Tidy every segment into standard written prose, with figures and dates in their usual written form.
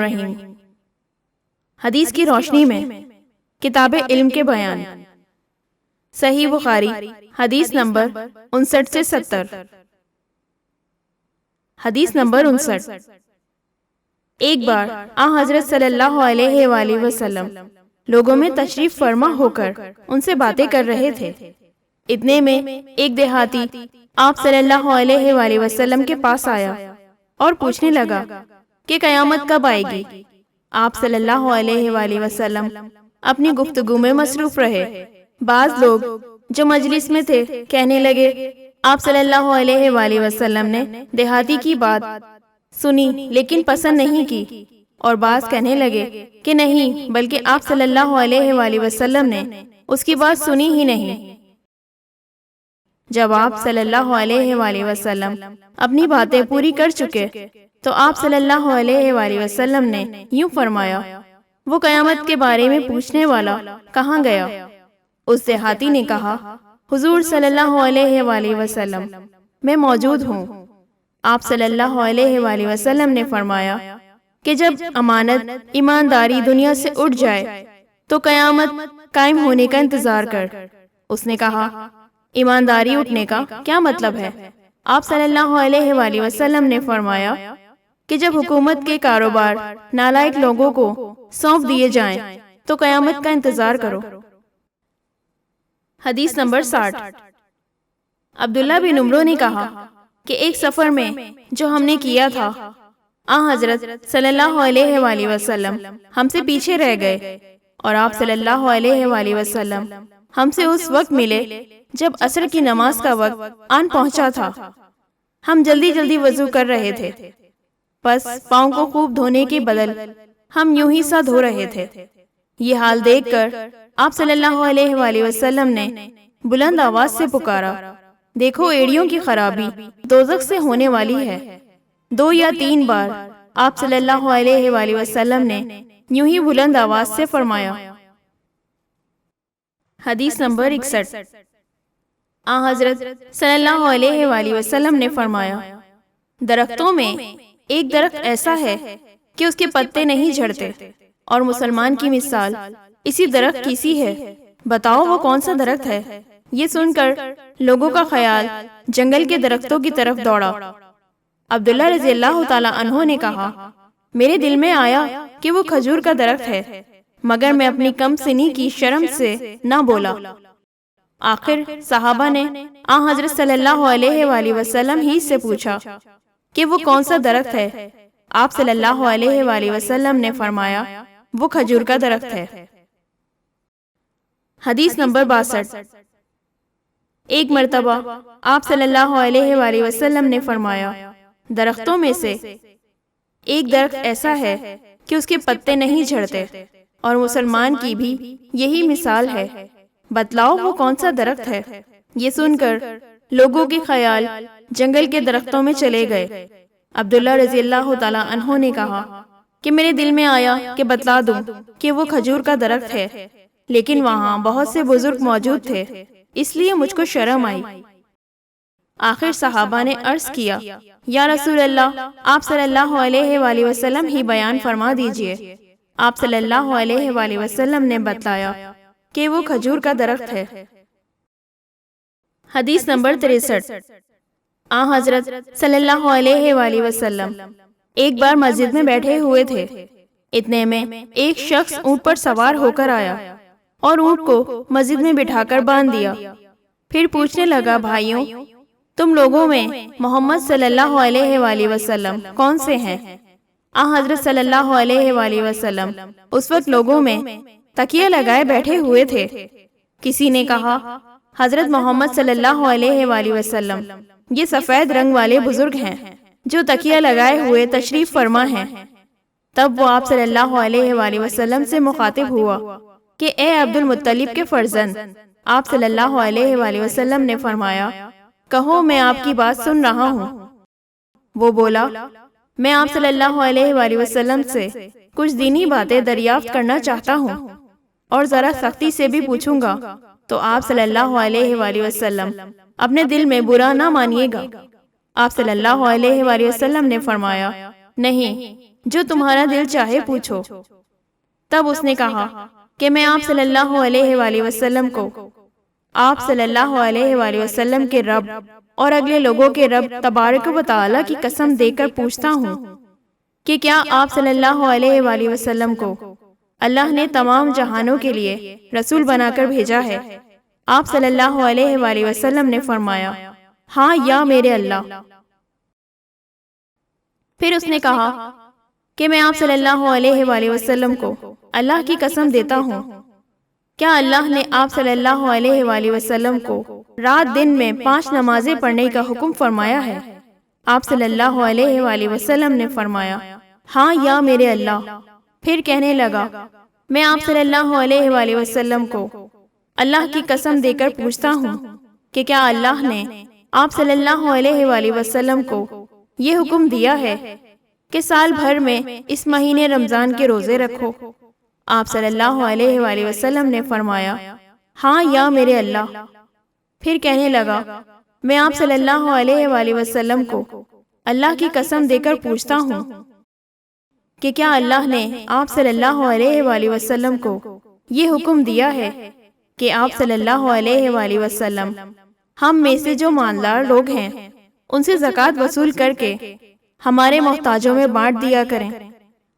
الرحیم۔ حدیث کی روشنی میں کتاب علم کے بیان۔ صحیح بخاری حدیث نمبر 59 سے 70۔ حدیث نمبر 59۔ ایک بار حضرت صلی اللہ علیہ وآلہ وسلم لوگوں میں تشریف فرما ہو کر ان سے باتیں کر رہے تھے۔ اتنے میں ایک دیہاتی آپ صلی اللہ علیہ وآلہ وسلم کے پاس آیا اور پوچھنے لگا کہ قیامت کب آئے گی۔ آپ صلی اللہ علیہ وآلہ وسلم اپنی گفتگو میں مصروف رہے۔ بعض لوگ جو مجلس میں تھے کہنے لگے آپ صلی اللہ علیہ وآلہ وسلم نے دیہاتی کی بات سنی لیکن پسند نہیں کی، اور بعض کہنے لگے کہ نہیں بلکہ آپ صلی اللہ علیہ وآلہ وسلم نے اس کی بات سنی ہی نہیں۔ جب آپ صلی اللہ علیہ وآلہ وسلم اپنی باتیں پوری کر چکے تو آپ صلی اللہ علیہ وآلہ وسلم نے یوں فرمایا، وہ قیامت کے بارے میں پوچھنے والا کہاں گیا؟ اس دیہاتی نے کہا، حضور صلی اللہ علیہ وآلہ وسلم میں موجود ہوں۔ آپ صلی اللہ علیہ وآلہ وسلم نے فرمایا کہ جب امانت ایمانداری دنیا سے اٹھ جائے تو قیامت قائم ہونے کا انتظار کر۔ اس نے کہا، ایمانداری اٹھنے کا کیا مطلب ہے؟ آپ صلی اللہ علیہ وآلہ وسلم نے فرمایا کہ جب حکومت کے کاروبار نالائق لوگوں کو سونپ دیے جائیں تو قیامت کا انتظار کرو۔ حدیث نمبر 60۔ عبداللہ بن عمرو نے کہا کہ ایک سفر میں جو ہم نے کیا تھا حضرت صلی اللہ علیہ وآلہ وسلم ہم سے پیچھے رہ گئے، اور آپ صلی اللہ علیہ وآلہ وسلم ہم سے اس وقت ملے جب عصر کی نماز کا وقت آن پہنچا تھا۔ ہم جلدی جلدی وضو کر رہے تھے، پس پاؤں کو خوب دھونے کے بدل ہم یوں ہی سا دھو رہے تھے۔ یہ حال دیکھ کر آپ صلی اللہ علیہ وآلہ وسلم نے بلند آواز سے پکارا، دیکھو ایڑیوں کی خرابی دوزخ سے ہونے والی ہے۔ 2 یا 3 بار آپ صلی اللہ علیہ وآلہ وسلم نے یوں ہی بلند آواز سے فرمایا۔ حدیث نمبر 61۔ حضرت صلی اللہ علیہ وآلہ وسلم نے فرمایا، درختوں میں ایک درخت ایسا ہے کہ اس کے پتے نہیں جھڑتے، اور مسلمان کی مثال اسی درخت کی سی ہے، بتاؤ وہ کون سا درخت ہے؟ یہ سن کر لوگوں کا خیال جنگل کے درختوں کی طرف دوڑا۔ عبداللہ رضی اللہ تعالی عنہ نے کہا، میرے دل میں آیا کہ وہ کھجور کا درخت ہے، مگر میں اپنی کم سنی کی شرم سے نہ بولا۔ آخر صحابہ نے حضرت صلی اللہ علیہ وآلہ وسلم ہی سے پوچھا کہ وہ کون سا درخت ہے؟ آپ صلی اللہ علیہ وآلہ وسلم نے فرمایا، وہ کھجور کا درخت ہے۔ حدیث نمبر 62۔ ایک مرتبہ آپ صلی اللہ علیہ وآلہ وسلم نے فرمایا، درختوں میں سے ایک درخت ایسا ہے کہ اس کے پتے نہیں جھڑتے، اور مسلمان کی بھی یہی مثال ہے، بتلاؤ وہ کون سا درخت ہے؟ یہ سن کر لوگوں کے خیال جنگل کے درختوں میں چلے گئے۔ عبداللہ رضی اللہ تعالی عنہ نے کہا کہ میرے دل میں آیا کہ بتلا دوں کہ وہ کھجور کا درخت ہے، لیکن وہاں بہت سے بزرگ موجود تھے، اس لیے مجھ کو شرم آئی۔ آخر صحابہ نے عرض کیا، یا رسول اللہ، آپ صلی اللہ علیہ وآلہ وسلم ہی بیان فرما دیجئے۔ آپ صلی اللہ علیہ وآلہ وسلم نے بتلایا کہ وہ کھجور کا درخت ہے۔ حدیث نمبر 63۔ حضرت صلی اللہ علیہ وآلہ وسلم ایک بار مسجد میں بیٹھے ہوئے تھے، اتنے میں ایک شخص اونٹ پر سوار ہو کر آیا اور اونٹ کو مسجد میں بٹھا کر باندھ دیا۔ پھر پوچھنے لگا، بھائیوں تم لوگوں میں محمد صلی اللہ علیہ وآلہ وسلم کون سے ہیں؟ حضرت صلی اللہ علیہ وآلہ وسلم اس وقت لوگوں میں تکیہ لگائے بیٹھے ہوئے تھے۔ کسی نے کہا، حضرت محمد صلی اللہ علیہ وآلہ وسلم یہ سفید رنگ والے بزرگ ہیں جو تکیہ لگائے ہوئے تشریف فرما ہیں۔ تب وہ آپ صلی اللہ علیہ وآلہ وسلم سے مخاطب ہوا کہ اے عبد المطلب کے فرزند۔ آپ صلی اللہ علیہ وآلہ وسلم نے فرمایا، کہو میں آپ کی بات سن رہا ہوں۔ وہ بولا، میں آپ صلی اللہ علیہ وآلہ وسلم سے کچھ دینی باتیں دریافت کرنا چاہتا ہوں، اور ذرا سختی سے بھی پوچھوں گا تو آپ صلی اللہ علیہ وآلہ وسلم اپنے دل میں برا نہ مانیے گا۔ آپ صلی اللہ علیہ وآلہ وسلم نے فرمایا، نہیں، جو تمہارا دل چاہے پوچھو۔ تب اس نے کہا کہ میں آپ صلی اللہ علیہ وآلہ وسلم کو آپ صلی اللہ علیہ وآلہ وسلم کے رب اور اگلے لوگوں کے رب تبارک و تعالیٰ کی قسم دے کر پوچھتا ہوں کہ کیا آپ صلی اللہ علیہ وآلہ وسلم کو اللہ نے تمام جہانوں کے لیے رسول بنا کر بھیجا ہے؟ آپ صلی اللہ علیہ وآلہ وسلم نے فرمایا، ہاں یا میرے اللہ۔ پھر اس نے کہا کہ میں آپ صلی اللہ علیہ وآلہ وسلم کو اللہ کی قسم دیتا ہوں، کیا اللہ نے آپ صلی اللہ علیہ وآلہ وسلم کو رات دن میں 5 نمازیں پڑھنے کا حکم فرمایا ہے؟ آپ صلی اللہ علیہ وآلہ وسلم نے فرمایا، ہاں یا میرے اللہ۔ پھر کہنے لگا، میں آپ صلی اللہ علیہ وآلہ وسلم کو اللہ کی قسم دے کر پوچھتا ہوں کہ کیا اللہ نے آپ صلی اللہ علیہ وآلہ وسلم کو یہ حکم دیا ہے کہ سال بھر میں اس مہینے رمضان کے روزے رکھو؟ آپ صلی اللہ علیہ وآلہ وسلم نے فرمایا، ہاں یا میرے اللہ۔ پھر کہنے لگا، میں آپ صلی اللہ علیہ وآلہ وسلم کو اللہ کی قسم دے کر پوچھتا ہوں کہ کیا اللہ نے آپ صلی اللہ علیہ وآلہ وسلم کو یہ حکم دیا ہے کہ آپ صلی اللہ علیہ وآلہ وسلم ہم میں سے جو مالدار لوگ ہیں ان سے زکوٰۃ وصول کر کے ہمارے محتاجوں میں بانٹ دیا کریں؟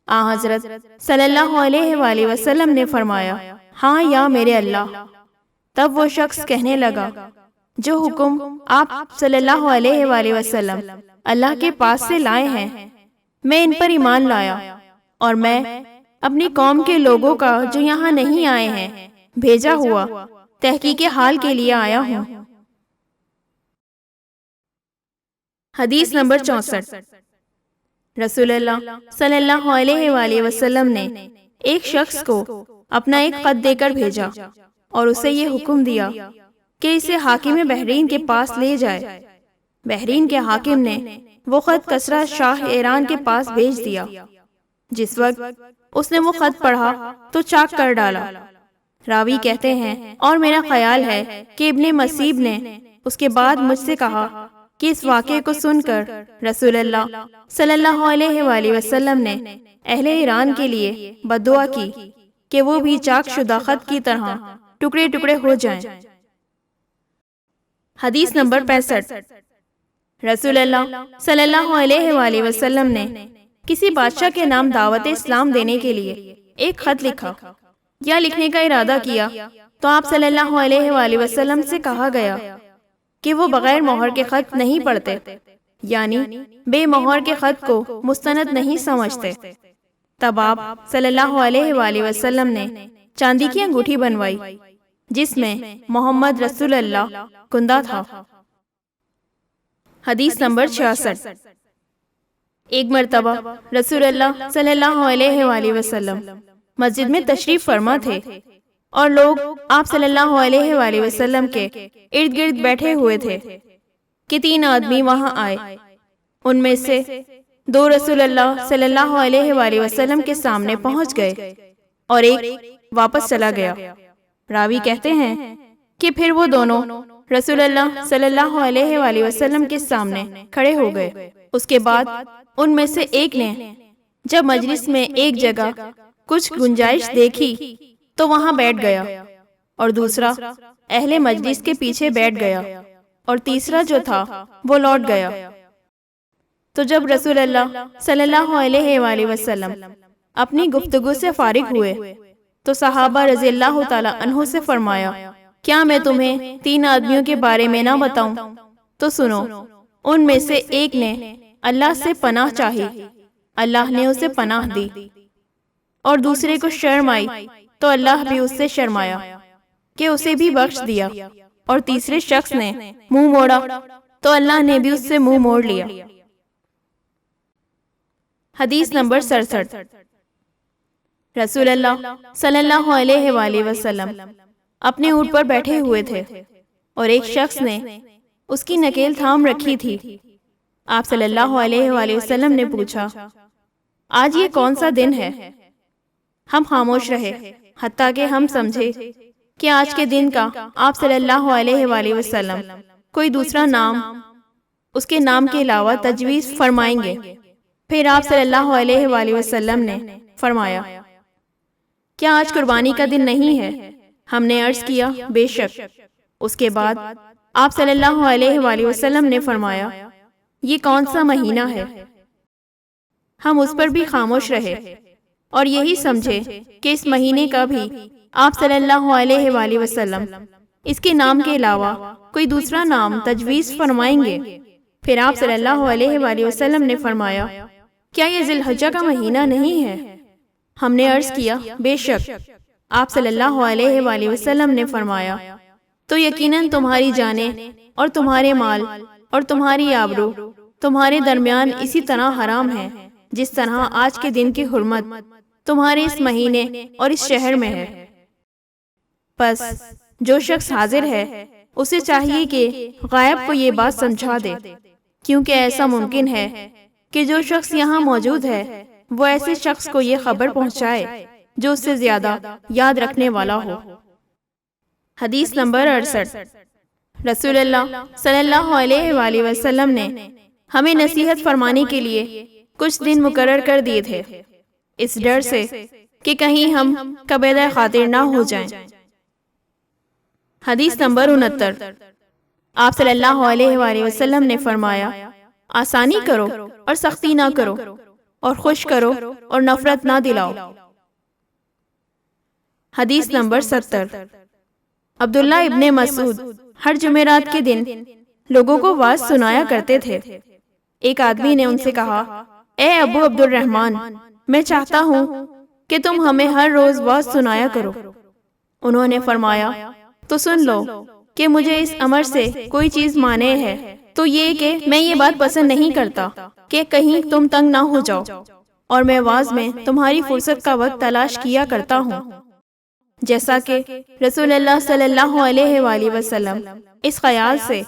حضرت صلی اللہ علیہ وآلہ وسلم نے فرمایا، ہاں یا میرے اللہ۔ تب وہ شخص کہنے لگا، جو حکم آپ صلی اللہ علیہ وآلہ وسلم اللہ کے پاس سے لائے ہیں میں ان پر ایمان لایا، اور میں اپنی قوم کے لوگوں کا جو یہاں نہیں آئے ہیں بھیجا ہوا تحقیق حال کے لیے آیا ہوں۔ حدیث نمبر 64۔ رسول اللہ صلی اللہ علیہ وآلہ وسلم نے ایک شخص کو اپنا ایک خط دے کر بھیجا اور اسے یہ حکم دیا کہ اسے حاکم بحرین کے پاس لے جائے۔ بحرین کے حاکم نے وہ خط کسریٰ شاہ ایران کے پاس بھیج دیا۔ جس وقت اس نے وہ خط پڑھا تو چاک کر ڈالا۔ راوی کہتے ہیں، اور میرا خیال ہے کہ ابن مسیب نے اس کے بعد مجھ سے کہا کہ اس واقعے کو سن کر رسول اللہ صلی اللہ علیہ وآلہ وسلم نے اہل ایران کے لیے بددعا کی کہ وہ بھی چاک شدہ خط کی طرح ٹکڑے ٹکڑے ہو جائیں۔ حدیث نمبر 65۔ رسول اللہ صلی اللہ علیہ وآلہ وسلم نے کسی بادشاہ کے نام دعوت اسلام دینے کے لیے ایک خط لکھا یا لکھنے کا ارادہ کیا تو آپ صلی اللہ علیہ وآلہ وسلم سے کہا گیا کہ وہ بغیر مہر کے خط نہیں پڑھتے، یعنی بے مہر کے خط کو مستند نہیں سمجھتے۔ تب آپ صلی اللہ علیہ وآلہ وسلم نے چاندی کی انگوٹھی بنوائی جس میں محمد رسول اللہ کندہ تھا۔ حدیث نمبر 66۔ ایک مرتبہ رسول اللہ صلی اللہ علیہ وآلہ وسلم مسجد میں تشریف فرما تھے اور لوگ آپ صلی اللہ علیہ وآلہ وسلم کے ارد گرد بیٹھے ہوئے تھے کہ 3 آدمی وہاں آئے۔ ان میں سے 2 رسول اللہ صلی اللہ علیہ وآلہ وسلم کے سامنے پہنچ گئے اور ایک واپس چلا گیا۔ راوی کہتے ہیں کہ پھر وہ دونوں رسول اللہ صلی اللہ علیہ وآلہ وسلم کے سامنے کھڑے ہو گئے۔ اس کے بعد ان میں سے ایک نے جب مجلس میں ایک جگہ کچھ گنجائش دیکھی تو وہاں بیٹھ گیا، اور دوسرا اہل مجلس کے پیچھے بیٹھ گیا، اور تیسرا جو تھا وہ لوٹ گیا۔ تو جب رسول اللہ صلی اللہ علیہ وآلہ وسلم اپنی گفتگو سے فارغ ہوئے تو صحابہ رضی اللہ تعالیٰ عنہ سے فرمایا، کیا میں تمہیں 3 آدمیوں کے بارے میں نہ بتاؤں؟ تو سنو۔ ان میں سے ایک نے اللہ سے پناہ چاہی، اللہ نے اسے پناہ دی، اور دوسرے کو شرم آئی تو اللہ بھی اس سے شرمایا کہ اسے بھی بخش دیا، اور تیسرے شخص نے منہ موڑا تو اللہ نے بھی اس سے منہ موڑ لیا۔ حدیث نمبر 67۔ رسول اللہ صلی اللہ علیہ وآلہ وسلم اپنے اونٹ پر بیٹھے ہوئے تھے اور ایک شخص نے اس کی نکیل تھام رکھی تھی۔ آپ صلی اللہ علیہ وآلہ وسلم نے پوچھا، آج یہ کون سا دن ہے؟ ہم خاموش رہے حتیٰ کہ ہم سمجھے کہ آج کے دن کا آپ صلی اللہ علیہ وآلہ وسلم کوئی دوسرا نام اس کے نام کے علاوہ تجویز فرمائیں گے۔ پھر آپ صلی اللہ علیہ وآلہ وسلم نے فرمایا، کیا آج قربانی کا دن نہیں ہے؟ ہم نے عرض کیا، بے شک۔ اس کے بعد آپ صلی اللہ علیہ وآلہ وسلم نے فرمایا، یہ کون سا مہینہ ہے؟ ہم اس پر بھی خاموش رہے اور یہی سمجھے کہ اس مہینے کا بھی آپ صلی اللہ علیہ وآلہ وسلم اس کے نام کے علاوہ کوئی دوسرا نام تجویز فرمائیں گے۔ پھر آپ صلی اللہ علیہ وآلہ وسلم نے فرمایا، کیا یہ ذی الحجہ کا مہینہ نہیں ہے؟ ہم نے عرض کیا، بے شک۔ آپ صلی اللہ علیہ وآلہ وسلم نے فرمایا، تو یقیناً تمہاری جانیں اور تمہارے مال اور تمہاری آبرو تمہارے درمیان اسی طرح حرام ہے جس طرح آج کے دن کی حرمت تمہارے اس مہینے اور اس شہر میں ہے۔ پس جو شخص حاضر ہے اسے چاہیے کہ غائب کو یہ بات سمجھا دے، کیونکہ ایسا ممکن ہے کہ جو شخص یہاں موجود ہے وہ ایسے شخص کو یہ خبر پہنچائے جو اس سے زیادہ یاد رکھنے والا ہو۔ حدیث نمبر 68۔ رسول اللہ صلی اللہ علیہ وآلہ وسلم نے ہمیں نصیحت فرمانے کے لیے کچھ دن مقرر کر دیے تھے، اس ڈر سے کہ کہیں ہم کبیدہ خاطر نہ ہو جائیں۔ حدیث نمبر 69۔ آپ صلی اللہ علیہ وآلہ وسلم نے فرمایا، آسانی کرو اور سختی نہ کرو، اور خوش کرو اور نفرت نہ دلاؤ۔ حدیث نمبر 70۔ عبداللہ ابن مسعود ہر جمعرات کے دن لوگوں کو واعظ سنایا کرتے تھے۔ ایک آدمی نے ان سے کہا، اے ابو عبد الرحمن، میں چاہتا ہوں کہ تم ہمیں ہر روز واعظ سنایا کرو۔ انہوں نے فرمایا، تو سن لو کہ مجھے اس امر سے کوئی چیز مانع ہے، تو یہ کہ میں یہ بات پسند نہیں کرتا کہ کہیں تم تنگ نہ ہو جاؤ، اور میں واعظ میں تمہاری فرصت کا وقت تلاش کیا کرتا ہوں۔ جیسا کہ رسول اللہ صلی اللہ علیہ وآلہ وسلم اس خیال سے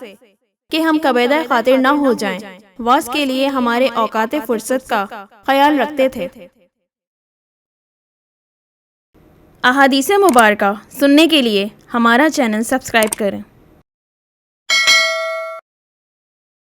کہ ہم کبیدہ خاطر نہ ہو جائیں واعظ کے لیے ہمارے اوقات فرصت کا خیال رکھتے تھے۔ احادیث مبارکہ سننے کے لیے ہمارا چینل سبسکرائب کریں۔